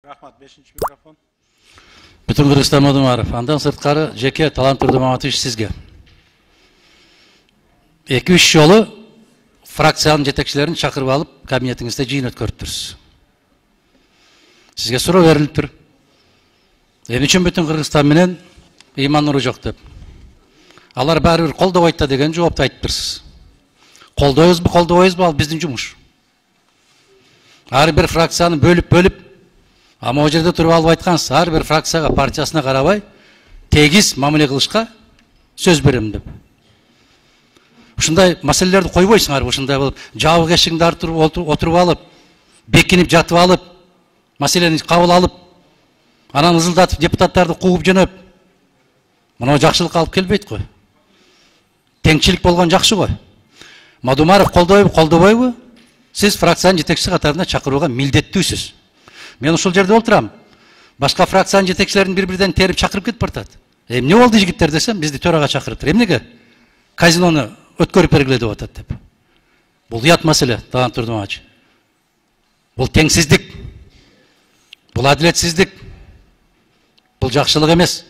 Рахмат, 5-ші микрофон. Бүтін Кыргызстан Модумаров. Андан сырткары жеке Талант Турдумаматович сизге. 2-3 жолу фракциянын жетекчилерин чакырып алып, кабинетиңизде жыйын өткөрүптүрсүз. Сизге суроо берилиптир. Эмне үчүн бүтүн Кыргызстан менен ыйман нуру жок деп. Алар баары бир колдобойт да деген жоопту айтыптырсыз. Колдойбузбу, колдобойбузбу, ал биздин жумуш. Ар бир фракцияны бөлүп, ама о жерде туруп алып айткансыз, ар бир фракцияга, партиясына карабай тегиз мамиле кылышка сөз берем деп. Ушундай маселелерди койбойсуңар, ушундай болуп, жабык эшигинде отуруп алып, бекинип жатып алып, маселени кабыл алып, анан ызылдатып депутаттарды кууп жөнөп. Мына жакшылыкка алып келбейт го. Теңчилик болгон жакшы го. Модумаров колдойбу, колдобойбу? Сиз фракциянын жетекчиси катарына чакырууга милдеттүүсүз. Мен ушул жерде отурам. Башка фракциянын жетекчилерин бири-бирден терип чакырып кетип бартат. Эмне болду жигиттер десем, бизди төрага чакырыптыр. Эмнеге? Казинону өткөрүп бергиле деп атат деп. Бул уят маселе, Талант Турдумаматович. Бул теңсиздик. Бул адилетсиздик. Бул жакшылык эмес.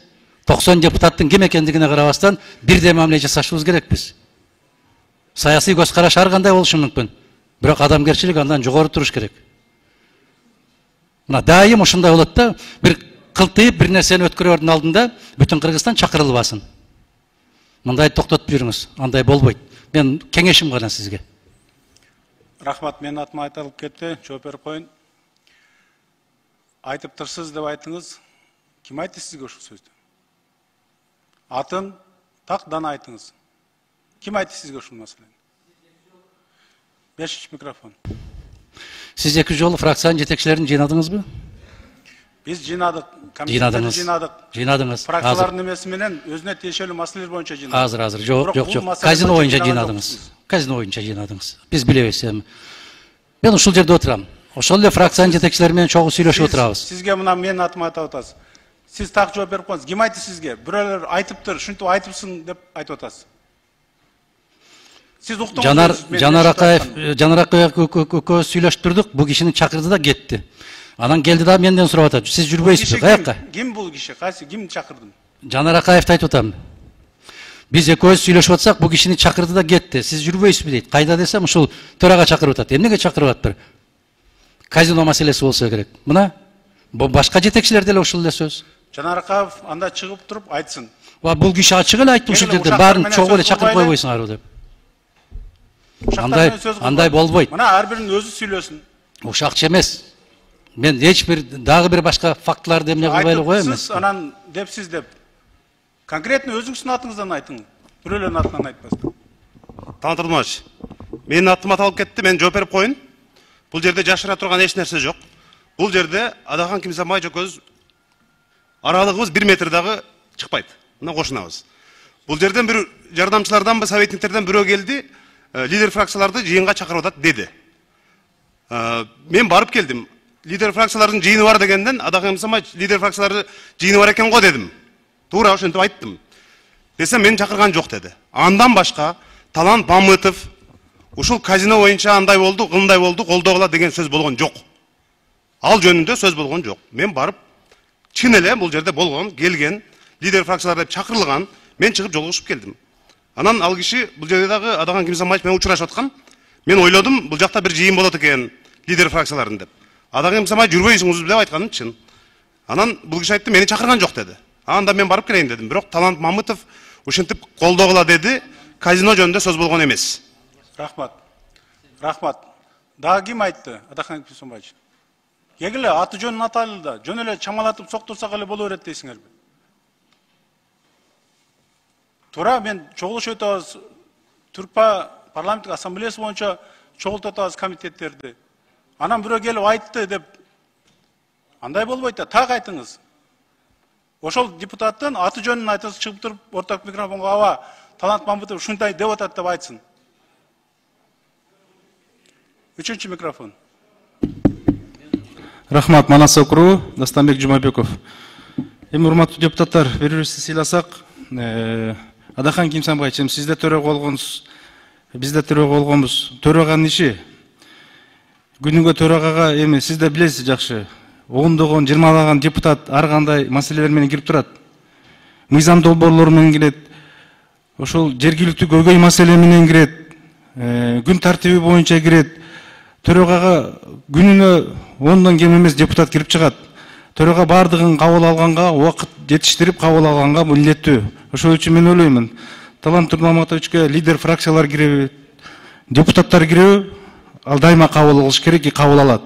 90 депутаттын ким экендигине карабастан бирдей мамиле жасашыбыз керекпиз. Саясий көз караш ар кандай болушу мүмкүн. Бирок адамгерчилик андан жогору туруш керек. Мына дайым ушундай болот да, бир кылтыйып бир нерсени өткөрөрдүн алдында бүтүн Кыргызстан чакырылбасын. Мындай токтотуп жүрүңүз, андай болбойт. Мен кеңешим гана сизге. Рахмат, мен атыма айтылып кетти, жооп берип коюн. Айтып турсуз деп айтыңыз. Ким айтты сизге ушул сөздү? Атын такдан айтыңыз. Ким айтты сизге ушул маселени? 5-ші микрофон. Сиз 2 жолу фракциянын жетекчилерин жыйнадыңызбы? Биз жыйнадык, комитетте жыйнадыңыз. Фракциялардын эмеси менен өзүнө тиешелүү маселелер боюнча жыйнадык. Азыр, жок. Казино боюнча жыйнадыңыз. Казино боюнча жыйнадыңыз. Биз билебиз эми. Мен ушул жерде отурам. Ошол эле фракциянын жетекчилери менен чогуу сүйлөшүп отурабыз. Сизге мына менин атыма айтып атасыз. Сиз так жооп берип коюңуз. Ким айтты сизге? Бирөөлөр айтыптыр, ушинтип айтыпсың деп айтып атасыз. Сиз уктуңуз. Жанар Акаев экөөбүз сүйлөшүп турдук, бул кишини чакырды да кетти. Анан келди да менден сурап атат. Сиз жүрбөйсүзбү? Каяка? Ким бул киши? Кайсы? Ким чакырдың? Жанар Акаевди айтып атам. Биз экөөбүз сүйлөшүп атсак, бул кишини чакырды да кетти. Сиз жүрбөйсүзбү дейт. Кайда десем, ушул төрага чакырып атат. Эмнеге чакырып атпыр? Казино маселеси болсо керек. Мына башка жетекчилер деле ушул эле сөз. Жанар Акаев анда чыгып туруп айтсын. Бул киши ачык эле айтты ушул жерде, баарын чогуу эле чакырып койбойсуңарбы деп. Андай болбойт. Мына ар биринин өзү сүйлөсүн. Ушакчы эмес. Мен эч бир дагы бир башка фактыларды эмне кылбай эле коем. Сиз анан депсиз деп. Конкретно өзүңүздүн атыңыздан айтыңыз. Бирөөлөрдүн атынан айтпастан. Талант Турдумаматович, менин атым аталып кетти, мен жооп берип коюн. Бул жерде жашыра турган эч нерсе жок. Бул жерде Адахан Кимсанбаев экөөбүз аралыгыбыз 1 метр дагы чыкпайт. Мына кошунабыз. Бул жерден бир жардамчыларданбы, советниктерден бирөө келди, лидер фракцияларды жыйынга чакырып атат деди. Мен барып келдим. Лидер фракциялардын жыйыны бар дегенден Адахан Кимсанбаев лидер фракцияларды жыйыны бар экен го дедим. Туура ошентип айттым. Десем мен чакырган жок деди. Андан башка Талант Мамытов ушул казино боюнча андай болду, кындай болду, колдогула деген сөз болгон жок. Ал жөнүндө сөз болгон жок. Мен барып чын эле бул жерде болгон, келген, лидер фракциялар деп чакырылган, мен чыгып жолугушуп келдим. Анан ал киши бул жерде дагы Адахан Кимсанбаев менен учурашып аткан. Мен ойлодум, бул жакта бир жыйын болот экен лидер фракцияларын деп. Адахан Кимсанбаев жүрбөйсүңүз деп айтканым чын. Анан бул киши айтты, мени чакырган жок деди. Анда мен барып келейин дедим. Бирок Талант Мамытов ушинтип колдогула деди, казино жөнүндө сөз болгон эмес. Рахмат. Дагы ким айтты? Адахан Кимсанбаевич. Кегиле аты жөнүн атайлы да, жөн эле чамалатып соктурсак эле боло берет дейсиңерби? Туура, мен чогулуш өтөбүз. Түркпа парламенттик ассамблеясы боюнча чогултуп атабыз комитеттерди. Анан бирөө келип айтты деп. Андай болбойт да, так айтыңыз. Ошол депутаттын аты жөнүн айтыңыз, чыгып туруп орток микрофонго аба Талант Мамытов ушундай деп атат деп айтсын. 3-чү микрофон. Рахмат, Манас округу, Дастанбек Жумабеков. Эми урматтуу депутаттар, бири-бирибизди сыйласак, Адахан Кимсанбаевич, сиз да төрага болгонсуз, биз да төрага болгонбуз. Төраганын иши күнүгө төрагага эми сиз да билесиз жакшы. ондогон, 20лаган депутат ар кандай маселелер менен кирип турат. Мыйзам долбоорлору менен кирет. Ошол жергиликтүү көйгөй маселе менен кирет. Күн тартиби боюнча кирет. Төрөгага күнүнө 10дон кем эмес депутат кирип чыгат. Төрөгө бардыгын кабыл алганга, убакыт жетиштирип кабыл алганга милдеттүү. Ошол үчүн мен ойлоймун, Талант Турмаматовичке лидер фракциялар киреби, депутаттар киреби, ал дайыма кабыл кылыш керек, кабыл алат.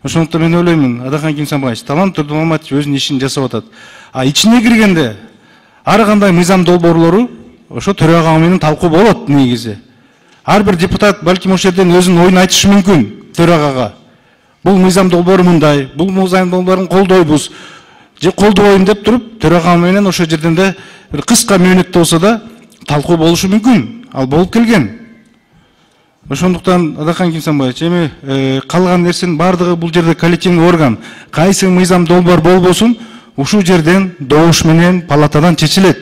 Ошондуктан мен ойлоймун, Адахан Кимсанбаевич, Талант Турмаматович өзүнүн ишин жасап атат. А ичине киргенде ар кандай мыйзам долбоорлору ошо төрага менен талкуу болот негизи. Ар бир депутат балким ошол жерден өзүнүн оюн айтышы мүмкүн төрагага. Бул мыйзам долбоору мындай, бул мыйзам долбоорун колдойбуз, же колдобойм деп туруп, төрага менен ошол жерден да бир кыска мөөнөттө болсо да талкуу болушу мүмкүн. Ал болуп келген. Ошондуктан Адахан Кимсанбаевич, эми калган нерсенин бардыгы бул жерде коллективный орган, кайсы мыйзам долбоор болбосун, ушул жерден добуш менен палатадан чечилет.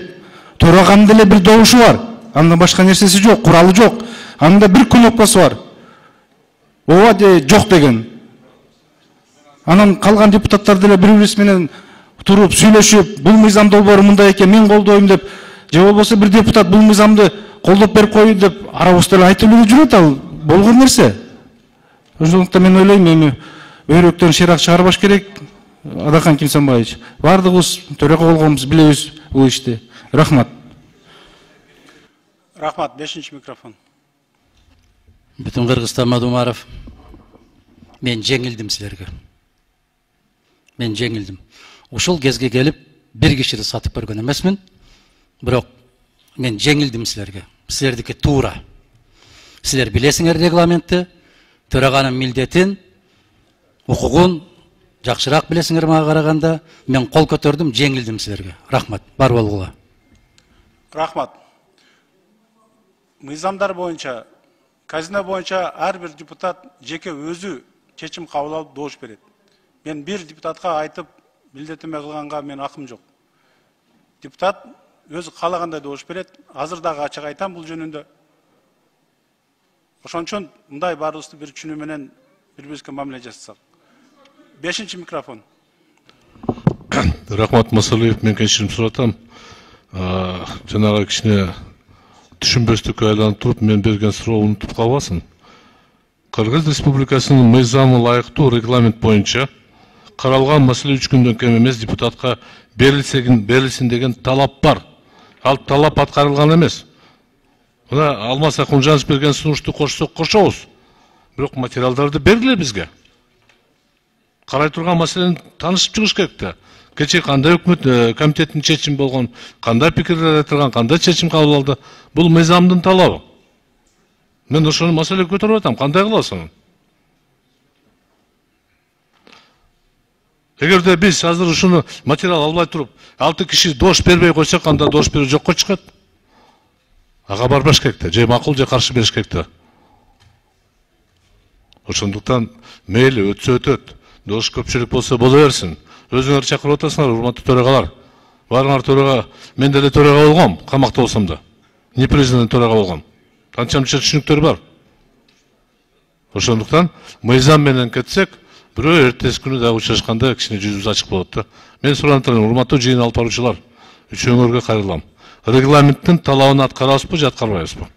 Төраганын деле бир добушу бар. Андан башка нерсеси жок, куралы жок. Анда бир кнопкасы бар. Ооба же жок деген. Анан калган депутаттар деле бири-бириси менен туруп сүйлөшүп, бул мыйзам долбоору мындай экен, мен колдойм деп, же болбосо бир депутат бул мыйзамды колдоп берип коюу деп арабызда эле айтып эле жүрөт, ал болгон нерсе. Ошондуктан мен ойлойм, эми өйрөктөн шыйрак чыгарбаш керек. Адахан Кимсанбаевич, бардыгыбыз төрага болгонбуз, билебиз бул ишти. Рахмат. Рахмат, 5-ші микрофон. Бүтүн Кыргызстан Мадумаров, мен жеңилдим силерге. Мен жеңилдим. Ушул кезге келип бир кишиди сатып көргөн эмесмин, бирок мен жеңилдим силерге. Силердики туура. Силер билесиңер регламентти, төраганын милдетин, укугун жакшыраак билесиңер мага караганда. Мен кол көтөрдүм, жеңилдим силерге. Рахмат, бар болгула. Рахмат. Мыйзамдар боюнча, казина боюнча ар бир депутат жеке өзү чечим кабыл алып добуш берет. Мен бир депутатка айтып, милдетиме кылганга мен акым жок. Депутат өзү каалагандай добуш берет. Азыр дагы ачык айтам бул жөнүндө. Ошон үчүн мындай баарыбызды бир түшүнүү менен бири-бирибизге мамиле жасасак. 5-ші микрофон. Рахмат Масалиев, мен кеширим суратам. Жанагы кичине түшүнбөстүккө айланып туруп, мен берген суроону унутуп калбасын. Кыргыз Республикасынын мыйзамы ылайыктуу регламент боюнча каралган маселе 3 күндөн кем эмес депутатка берилсин деген талап бар. Ал талап аткарылган эмес. Мына Алмаз Акунжанов берген сунушту кошсок кошобуз. Бирок материалдарды бергиле бизге. Карай турган маселени таанышып чыгыш керек да. Кече кандай өкмөт комитеттин чечими болгон, кандай пикирлер айтылган, кандай чечим кабыл алды. Бул мыйзамдын талабы. Мен ошону маселе көтөрүп атам, кандай кыласың? Эгерде биз азыр ушуну материал албай туруп, 6 киши дош бербей койсок, анда дош берүү жокко чыгат. Ага барбаш керек да, же макул же каршы бериш керек да. Ошондуктан мейли өтсө өтөт. Дош көпчүлүк болсо боло берсин. Өзүңөр чакырып атасыңар, урматтуу төрагалар. Барыңар төрага, мен деле төрага болгом, камакта болсом да. Не президент төрага болгом. Канчанча түшүнүктөр бар. Ошондуктан мыйзам менен кетсек, бирөө эртеси күнү дагы учурашканда кичине жүзүбүз ачык болот да. Мен сурантырмын, урматтуу жыйын алып баруучулар, үчөөңөргө кайрылам. Регламенттин талабын аткарабызбы же аткарбайбызбы?